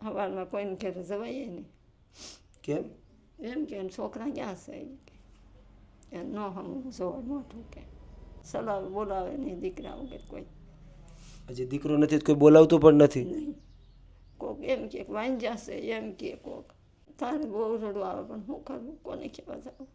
સવારમાં કોઈને ઘરે જવાય નહીં. કેમ? એમ કે છોકરા ક્યાં છે એ ન હમ જોવા મોટું કે સલાવે બોલાવે નહીં દીકરા વગર કોઈ હજી દીકરો નથી તો કોઈ બોલાવતું પણ નથી. નહીં. કોક એમ કે વાંજ્યા છે એમ કે કોક તારે બહુ રડવું આવે પણ શું કરવું કોને કહેવા જવું.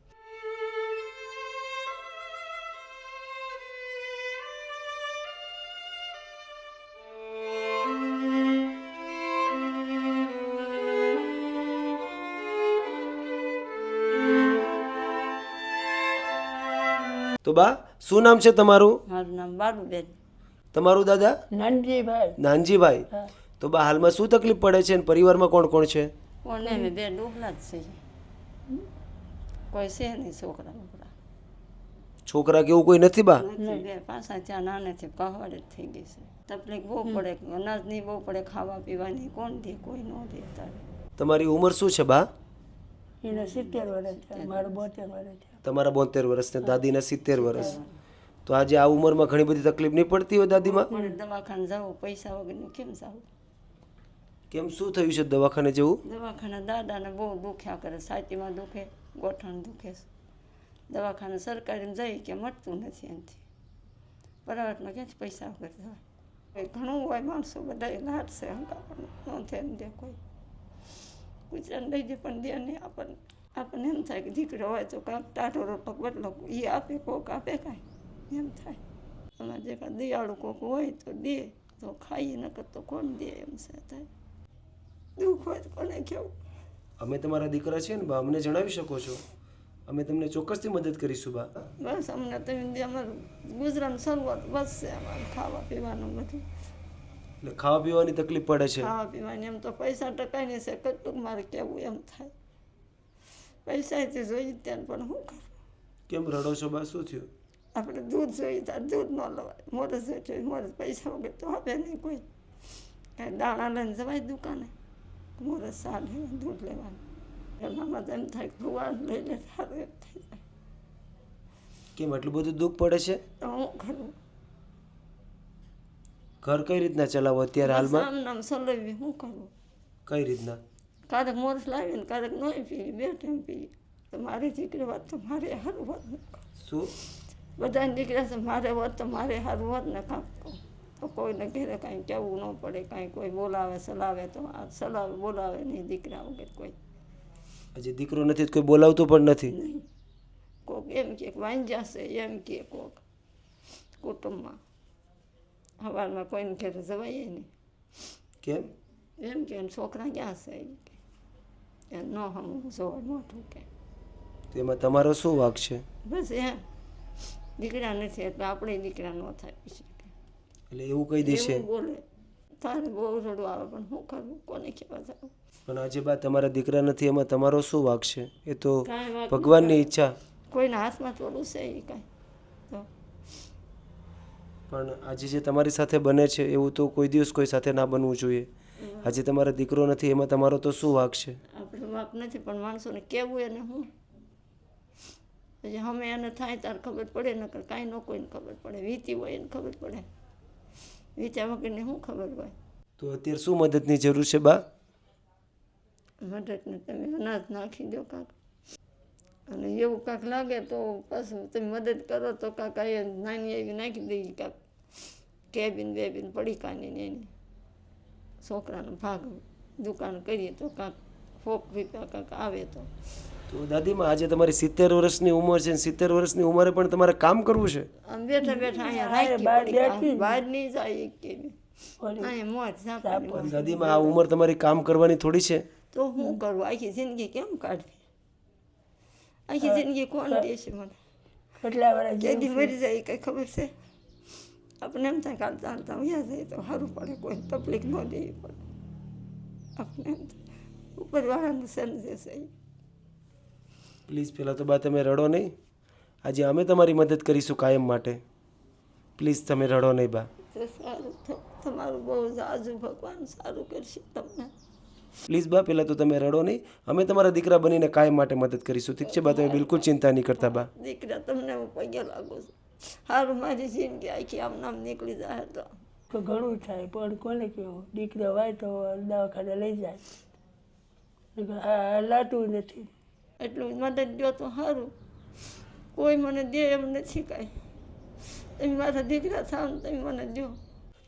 તો બા શું નામ છે તમારું? મારું નામ બાલુબેન. તમારું દાદા? નાનજીભાઈ. નાનજીભાઈ. તો બા હાલમાં શું તકલીફ પડે છે અને પરિવારમાં કોણ કોણ છે? કોને અમે બે ડૂબલા જ છીએ. કોઈ છે નહીં છોકરા બોકરા. છોકરા કેવું કોઈ નથી બા? નથી. બે પાછા ત્યાં નાનેથી કહવાડ જ થઈ ગઈ છે. તકલીફ બહુ પડે, અનાજની બહુ પડે, ખાવા પીવાની કોણ દે, કોઈ ન દે. તારે તમારી ઉંમર શું છે બા? એને 70 વર્ષ છે, મારું 72 વર્ષ છે. તમારા 72 વર્ષ ને દાદીના 70 વર્ષ. તો આજે આ ઉંમરમાં ઘણી બધી તકલીફ નહીં પડતી હોય દાદીમાં? પણ દવાખાને જવું પૈસા વગરનું કેમ જવું? કેમ શું થયું છે દવાખાને જવું? દવાખાના દાદાને બહુ દુખ્યા કરે, છાતીમાં દુખે, ગોઠણ દુખે છે. દવાખાને સરકારીમાં જઈ કે મટતું નથી એનાથી. પ્રાઇવેટમાં ક્યાંથી પૈસા વગર જવાય? કોઈ ઘણું હોય માણસો બધા લાટ છે હંકા પણ ન ધ્યાન દે કોઈ. ગુજરાન લઈ દે પણ દે નહીં આપણને. આપણને એમ થાય કે દીકરો હોય તો કાંઈક ટાઢો રોટલો બદલો એ આપે કોક આપે કાંઈ એમ થાય. અમારે જે કાંઈ દયાળુ કોક હોય તો દે તો ખાઈએ નકર તો કોણ દે એમ છે થાય. દુઃખ હોય તો કોને કેવું? અમે તમારા દીકરા છીએ ને બા, અમને જણાવી શકો છો, અમે તમને ચોક્કસથી મદદ કરીશું બા. બસ અમને તમે અમારું ગુજરાતની શરૂઆત બસ છે અમારે ખાવા પીવાનું બધું. એટલે ખાવા પીવાની તકલીફ પડે છે? ખાવા પીવાની એમ તો પૈસા ટકાની છે કેટલુંક મારે કેવું એમ થાય. પૈસાથી જોઈએ ત્યાં પણ શું કરું? કેમ રડો છો બા, શું થયું? આપણે દૂધ જોઈએ ત્યારે દૂધ ન લવાય, મોરસ જોઈએ મોરસ પૈસા વગર તો આપે નહીં કોઈ. કાંઈ દાણા લઈને જવાય દુકાને, મોરસ સા લેવા દૂધ લેવાનું. એમાં તો એમ થાય ભગવાન લઈ લે સારું એમ થઈ જાય. કેમ આટલું બધું દુઃખ પડે છે? તો હું કરું? ઘર કઈ રીતના ચલાવો અત્યારે હાલમાં? આમ નામ સલવી શું કરવું? કઈ રીતના? ક્યારેક મોરસ લાવીને ક્યારેક નહીં પીવી, બે ટાઈમ પીવી. તો મારી દીકરી વાત તો મારે સારું હોત ને. શું? બધાને દીકરા છે મારે હોત તો મારે સારું હોત ને કાંક તો કોઈને ઘરે કાંઈ કહેવું ન પડે. કાંઈ કોઈ બોલાવે સલાવે તો આ સલાવે બોલાવે નહીં દીકરા વગર કોઈ. હજી દીકરો નથી તો કોઈ બોલાવતું પણ નથી. નહીં. કોક એમ કે વાંજ્યા છે એમ કે કોક કુટુંબમાં સવારમાં કોઈને ઘરે જવાય નહીં. કેમ? એમ કે છોકરા ક્યાં છે એ ન હમ જોવા મોટું કે તો એમાં તમારો શું વાંક છે? બસ એમ દીકરા નથી એટલે આપણે દીકરા ન થાય પછી એટલે એવું કહી દેશે? એવું બોલે. તારે બહુ રડવું આવે પણ શું કરવું કોને કહેવા જવું? પણ આજે બા તમારા દીકરા નથી એમાં તમારો શું વાંક છે? એ તો કાંઈ વાંક ભગવાનની ઈચ્છા. કોઈના હાથમાં થોડું છે એ કાંઈ તો. પણ આજે જે તમારી સાથે બને છે એવું તો કોઈ દિવસ કોઈ સાથે ના બનવું જોઈએ. આજે તમારો દીકરો નથી એમાં તમારો તો શું વાંક છે? આપણે વાંક નથી પણ માણસોને કહેવું એને શું? પછી અમે એને થાય ત્યારે ખબર પડે નકર કાંઈ ન કોઈને ખબર પડે. વીતી હોય એને ખબર પડે, વીત્યા વગરની શું ખબર હોય? તો અત્યારે શું મદદની જરૂર છે બા? મદદને તમે અનાજ નાખી દો કાંક, અને એવું કાંક લાગે તો પાછું તમે મદદ કરો તો કાંક એ નાની એવી નાખી દઈએ કાંક કેબિન બેબિન પડીકાની ને એની છોકરાનો ભાગ દુકાન કરીએ તો કાંક ₹1 કાંક આવે તો. તો દાદીમાં આજે તમારી 70 વર્ષની ઉંમર છે, 70 વર્ષની ઉંમરે પણ તમારે કામ કરવું છે? આમ બેઠા બેઠા અહીંયા રાખી બહાર નહીં જાય કે અહીંયા મોજ સાંભળે. દાદીમાં આ ઉંમર તમારી કામ કરવાની થોડી છે? તો શું કરવું? આખી જિંદગી કેમ કાઢવી? આખી જિંદગી કોણ દેશે મને? કેટલા વર્ષ કેદી મરી જાય કંઈ ખબર છે? આપણે એમ થાય કાલ ચાલતા વયા જાય તો સારું પડે, કોઈ તકલીફ ન દેવી પડે. આપણે એમ થાય ઉપરવાળાને સમજે છે. પ્લીઝ પહેલાં તો બા તમે રડો નહીં. આજે અમે તમારી મદદ કરીશું કાયમ માટે. પ્લીઝ તમે રડો નહીં બા. તો સારું તમારું બહુ આજુ ભગવાન સારું કરશે તમને. પ્લીઝ બા પહેલાં તો તમે રડો નહીં. અમે તમારા દીકરા બનીને કાયમ માટે મદદ કરીશું. ઠીક છે બા? તમે બિલકુલ ચિંતા નહીં કરતા બા. દીકરા તમને હું પગે લાગુ છું. સારું મારી જિંદગી આખી આમ નામ નીકળી જાય તો તો ઘણું થાય પણ કોને કહેવું, દીકરો હોય તો દવાખાને લઈ જાય, હા લાતું નથી. એટલું મદદ દો તો સારું, કોઈ મને દે એમ નથી કાંઈ. તમે મારા દીકરા થાવ ને તમે મને દો.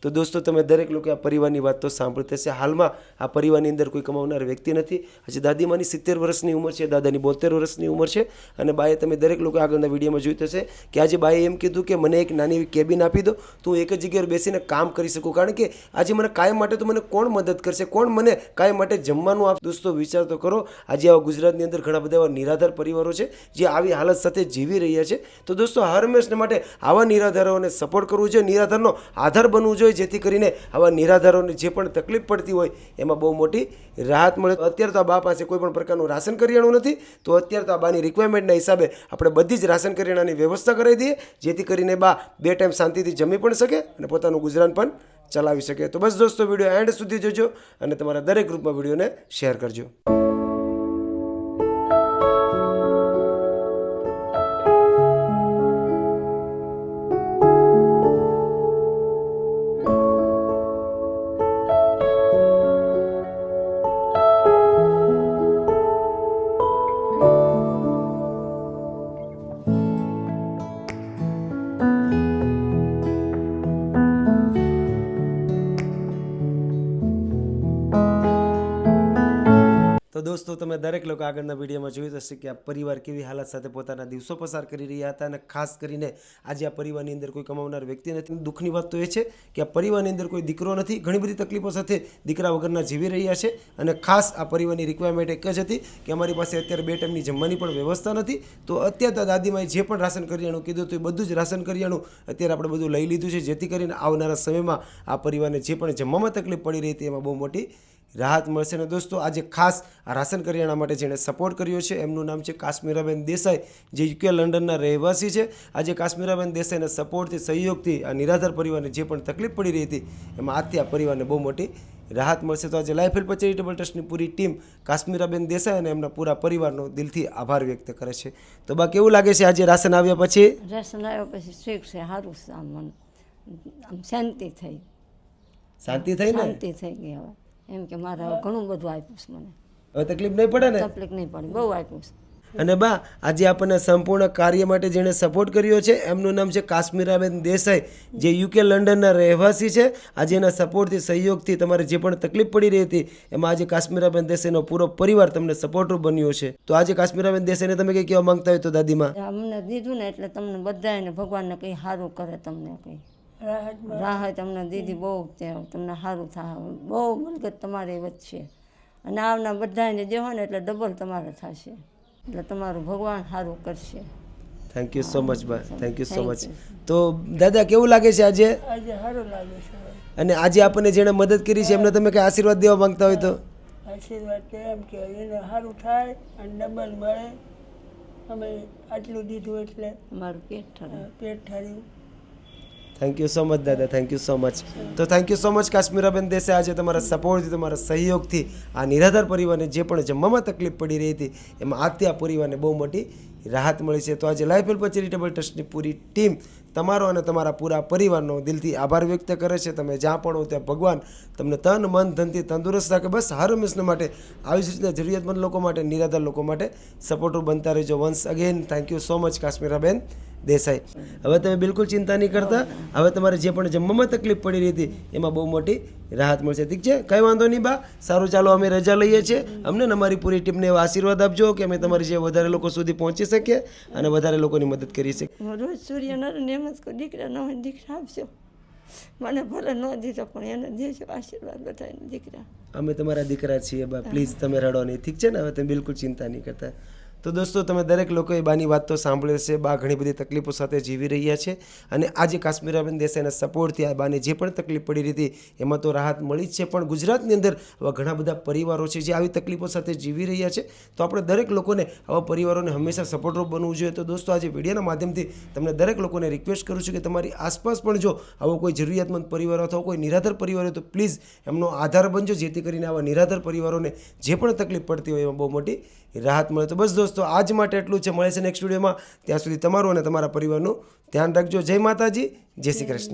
તો દોસ્તો તમે દરેક લોકો આ પરિવારની વાત તો સાંભળતા હશે. હાલમાં આ પરિવારની અંદર કોઈ કમાવનાર વ્યક્તિ નથી. હજી દાદીમાની 70 વર્ષની ઉંમર છે, દાદાની 72 વર્ષની ઉંમર છે. અને બાએ તમે દરેક લોકો આગળના વિડીયોમાં જોયું હશે કે આજે બાએ એમ કીધું કે મને એક નાની એવી કેબિન આપી દો તો હું એક જ જગ્યાએ બેસીને કામ કરી શકું, કારણ કે આજે મને કાયમ માટે તો મને કોણ મદદ કરશે, કોણ મને કાયમ માટે જમવાનું આપ. દોસ્તો વિચાર તો કરો, આજે આવા ગુજરાતની અંદર ઘણા બધા એવા નિરાધાર પરિવારો છે જે આવી હાલત સાથે જીવી રહ્યા છે. તો દોસ્તો હર હંમેશને માટે આવા નિરાધારોને સપોર્ટ કરવું જોઈએ, નિરાધારનો આધાર બનવું જોઈએ, જેથી કરીને આવા નિરાધારોને જે પણ તકલીફ પડતી હોય એમાં બહુ મોટી રાહત મળે. અત્યારે તો આ બા પાસે કોઈ પણ પ્રકારનું રાશન કરિયાણું નથી, તો અત્યારે તો આ બાની રિક્વાયરમેન્ટના હિસાબે આપણે બધી જ રાશન કરિયાણાની વ્યવસ્થા કરાવી દઈએ, જેથી કરીને બા 2 ટાઈમ શાંતિથી જમી પણ શકે અને પોતાનું ગુજરાન પણ ચલાવી શકે. તો બસ દોસ્તો વિડીયો એન્ડ સુધી જોજો અને તમારા દરેક ગ્રુપમાં વિડીયોને શેર કરજો. તો દોસ્તો તમે દરેક લોકો આગળના વિડીયોમાં જોયું હશે કે આ પરિવાર કેવી હાલત સાથે પોતાના દિવસો પસાર કરી રહ્યા હતા. અને ખાસ કરીને આજે આ પરિવારની અંદર કોઈ કમાવનાર વ્યક્તિ નથી. દુઃખની વાત તો એ છે કે આ પરિવારની અંદર કોઈ દીકરો નથી. ઘણી બધી તકલીફો સાથે દીકરા વગરના જીવી રહ્યા છે. અને ખાસ આ પરિવારની રિક્વાયરમેન્ટ એક જ હતી કે અમારી પાસે અત્યારે 2 ટાઈમની જમવાની પણ વ્યવસ્થા નથી. તો અત્યારે તો દાદીમાએ જે પણ રાશન કરિયાણું કીધું હતું એ બધું જ રાશન કરિયાણું અત્યારે આપણે બધું લઈ લીધું છે, જેથી કરીને આવનારા સમયમાં આ પરિવારને જે પણ જમવામાં તકલીફ પડી રહી હતી એમાં બહુ મોટી રાહત મળશે. અને દોસ્તો આજે ખાસ આ રાશન કરિયાણા માટે જેણે સપોર્ટ કર્યો છે એમનું નામ છે કાશ્મીરાબેન દેસાઈ, જે UK લંડનના રહેવાસી છે. આજે કાશ્મીરાબેન દેસાઈના સપોર્ટથી, સહયોગથી આ નિરાધાર પરિવારને જે પણ તકલીફ પડી રહી હતી એમાં આજથી આ પરિવારને બહુ મોટી રાહત મળશે. તો આજે લાઈફ હેલ્પ ચેરિટેબલ ટ્રસ્ટની પૂરી ટીમ કાશ્મીરાબેન દેસાઈ અને એમના પૂરા પરિવારનો દિલથી આભાર વ્યક્ત કરે છે. તો બા કેવું લાગે છે આજે રાશન આવ્યા પછી? રાશન આવ્યા પછી ઠીક છે, સારું છે. આમ શાંતિ થઈ, શાંતિ થઈ ને? શાંતિ થઈ ગઈ. હવે એમ કે મારે હવે ઘણું બધું આપ્યું છે, મને હવે તકલીફ નહીં પડે ને? તકલીફ નહીં પડે, બહુ આપ્યું છે. અને બા આજે આપણને સંપૂર્ણ કાર્ય માટે જેણે સપોર્ટ કર્યો છે એમનું નામ છે કાશ્મીરાબેન દેસાઈ, જે UK લંડનના રહેવાસી છે. આજે એના સપોર્ટથી, સહયોગથી તમારે જે પણ તકલીફ પડી રહી હતી એમાં આજે કાશ્મીરાબેન દેસાઈનો પૂરો પરિવાર તમને સપોર્ટરૂપ બન્યો છે. તો આજે કાશ્મીરાબેન દેસાઈને તમે કંઈ કહેવા માંગતા હોય તો દાદીમાં? અમને દીધું ને એટલે તમને બધાને ભગવાનને કંઈ સારું કરે, તમને કંઈ રાહત તમને દીધી, બહુ તમને સારું થાય. બહુ મલકત તમારી વચ્ચે અને આવના બધાને જે હોય ને એટલે ડબલ તમારે થશે, એટલે તમારું ભગવાન સારું કરશે. થેન્ક યુ સો મચ બા, થેન્ક યુ સો મચ. તો દાદા કેવું લાગે છે આજે? આજે સારું લાગે છે. અને આજે આપણને જેણે મદદ કરી છે એમને તમે કંઈ આશીર્વાદ દેવા માંગતા હોય તો? આશીર્વાદ તો એમ કે એને સારું થાય અને ડબલ મળે. અમે આટલું દીધું એટલે અમારું પેટ ઠરે, પેટ ઠર્યું. થેન્ક યુ સો મચ દાદા, થેન્ક યુ સો મચ. તો thank you so much Kashmiraben Desai, આજે તમારા સપોર્ટથી, તમારા સહયોગથી આ નિરાધાર પરિવારને જે પણ જમવામાં તકલીફ પડી રહી હતી એમાં આજથી આ પરિવારને બહુ મોટી રાહત મળી છે. તો આજે લાઈફ હેલ્પ ચેરિટેબલ ટ્રસ્ટની પૂરી ટીમ તમારો અને તમારા પૂરા પરિવારનો દિલથી આભાર વ્યક્ત કરે છે. તમે જ્યાં પણ હો ત્યાં ભગવાન તમને તન, મન, ધનથી તંદુરસ્ત રાખે. બસ હર હંમેશના માટે આવી જ રીતના જરૂરિયાતમંદ લોકો માટે, નિરાધાર લોકો માટે સપોર્ટર બનતા રહેજો. Once again thank you so much Kashmiraben Desai. હવે તમે બિલકુલ ચિંતા નહીં કરતા. હવે તમારે જે પણ જમવામાં તકલીફ પડી રહી હતી એમાં બહુ મોટી રાહત મળશે. ઠીક છે, કંઈ વાંધો નહીં બા. સારું, ચાલો અમે રજા લઈએ છીએ. અમને અમારી પૂરી ટીમને એવા આશીર્વાદ આપજો કે અમે તમારી જે વધારે લોકો સુધી પહોંચી શકીએ અને વધારે લોકોની મદદ કરી શકીએ. રોજ સૂર્યનારાયણ એમ જ કહું, દીકરા ન હોય દીકરા આપજો. મને ભલે ન દીધો પણ એને દેજો આશીર્વાદ બધાને. દીકરા અમે તમારા દીકરા છીએ બા, પ્લીઝ તમે રડો નહીં. ઠીક છે ને? હવે તમે બિલકુલ ચિંતા નહીં કરતા. તો દોસ્તો તમે દરેક લોકોએ બાની વાત તો સાંભળે છે. બા ઘણી બધી તકલીફો સાથે જીવી રહ્યા છે અને આજે કાશ્મીરાબેન દેસાઈના સપોર્ટથી આ બાને જે પણ તકલીફ પડી રહી હતી એમાં તો રાહત મળી જ છે. પણ ગુજરાતની અંદર આવા ઘણા બધા પરિવારો છે જે આવી તકલીફો સાથે જીવી રહ્યા છે. તો આપણે દરેક લોકોને આવા પરિવારોને હંમેશા સપોર્ટરૂપ બનવું જોઈએ. તો દોસ્તો આજે વિડીયોના માધ્યમથી તમને દરેક લોકોને રિક્વેસ્ટ કરું છું કે તમારી આસપાસ પણ જો આવો કોઈ જરૂરિયાતમંદ પરિવાર અથવા કોઈ નિરાધાર પરિવાર હોય તો પ્લીઝ એમનો આધાર બનજો, જેથી કરીને આવા નિરાધાર પરિવારોને જે પણ તકલીફ પડતી હોય એમાં બહુ મોટી રાહત મળે. તો બસ દોસ્તો આજ માટે એટલું છે. મળે છે નેક્સ્ટ વિડીયોમાં. ત્યાં સુધી તમારું અને તમારા પરિવારનું ધ્યાન રાખજો. જય માતાજી, જય શ્રી કૃષ્ણ.